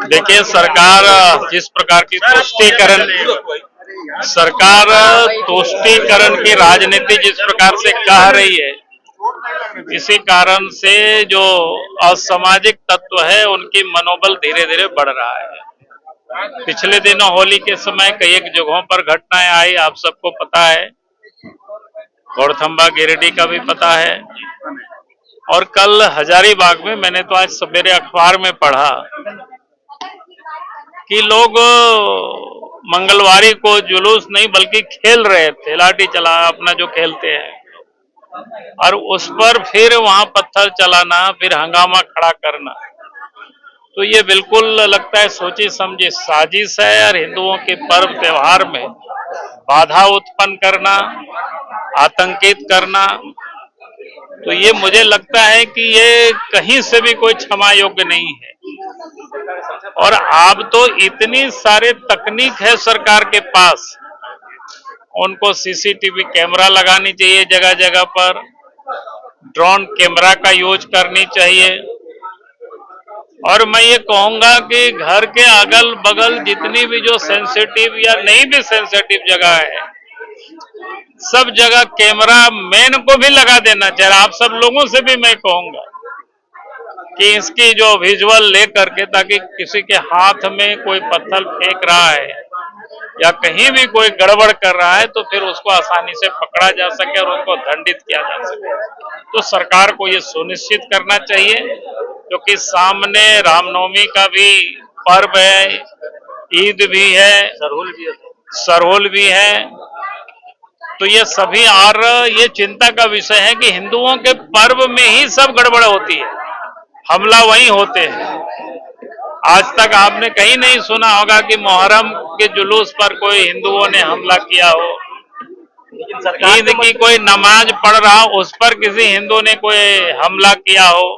देखिए, सरकार तुष्टीकरण की राजनीति जिस प्रकार से कह रही है, इसी कारण से जो असामाजिक तत्व है उनकी मनोबल धीरे धीरे बढ़ रहा है। पिछले दिनों होली के समय कई एक जगहों पर घटनाएं आई, आप सबको पता है। गौड़थंबा गिरिडीह का भी पता है। और कल हजारीबाग में मैंने तो आज सवेरे अखबार में पढ़ा कि लोग मंगलवारी को जुलूस नहीं बल्कि खेल रहे थे, लाठी चला अपना जो खेलते हैं, और उस पर फिर वहां पत्थर चलाना, फिर हंगामा खड़ा करना, तो ये बिल्कुल लगता है सोची समझी साजिश है। और हिंदुओं के पर्व त्योहार में बाधा उत्पन्न करना, आतंकित करना, तो ये मुझे लगता है कि ये कहीं से भी कोई क्षमा योग्य नहीं है। और अब तो इतनी सारे तकनीक है सरकार के पास, उनको सीसीटीवी कैमरा लगानी चाहिए जगह जगह पर, ड्रोन कैमरा का यूज करनी चाहिए। और मैं ये कहूंगा कि घर के अगल बगल जितनी भी जो सेंसिटिव या नहीं भी सेंसिटिव जगह है, सब जगह कैमरा मैन को भी लगा देना चाहिए। आप सब लोगों से भी मैं कहूंगा कि इसकी जो विजुअल ले करके, ताकि किसी के हाथ में कोई पत्थर फेंक रहा है या कहीं भी कोई गड़बड़ कर रहा है तो फिर उसको आसानी से पकड़ा जा सके और उनको दंडित किया जा सके। तो सरकार को ये सुनिश्चित करना चाहिए, क्योंकि सामने रामनवमी का भी पर्व है, ईद भी है, सरहुल भी है, तो ये सभी, और ये चिंता का विषय है कि हिंदुओं के पर्व में ही सब गड़बड़ होती है, हमला वहीं होते हैं। आज तक आपने कहीं नहीं सुना होगा कि मुहर्रम के जुलूस पर कोई हिंदुओं ने हमला किया हो, ईद की कोई नमाज पढ़ रहा उस पर किसी हिंदू ने कोई हमला किया हो।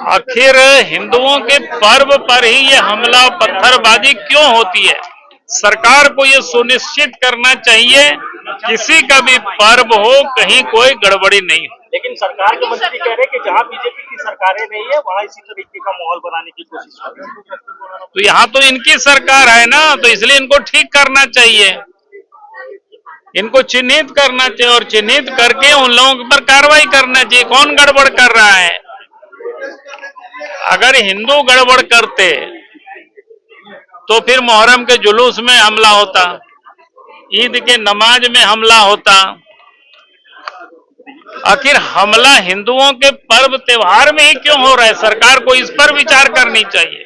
आखिर हिंदुओं के पर्व पर ही ये हमला पत्थरबाजी क्यों होती है? सरकार को ये सुनिश्चित करना चाहिए किसी का भी पर्व हो कहीं कोई गड़बड़ी नहीं हो। लेकिन सरकार के मंत्री कह रहे हैं कि जहां बीजेपी की सरकारें नहीं है वहां इसी तरीके का माहौल बनाने की कोशिश कर रहे हैं। तो यहाँ तो इनकी सरकार है ना, तो इसलिए इनको ठीक करना चाहिए, इनको चिन्हित करना चाहिए और चिन्हित करके उन लोगों पर कार्रवाई करना चाहिए कौन गड़बड़ कर रहा है। अगर हिंदू गड़बड़ करते तो फिर मुहर्रम के जुलूस में हमला होता, ईद के नमाज में हमला होता। आखिर हमला हिंदुओं के पर्व त्योहार में ही क्यों हो रहा है? सरकार को इस पर विचार करनी चाहिए।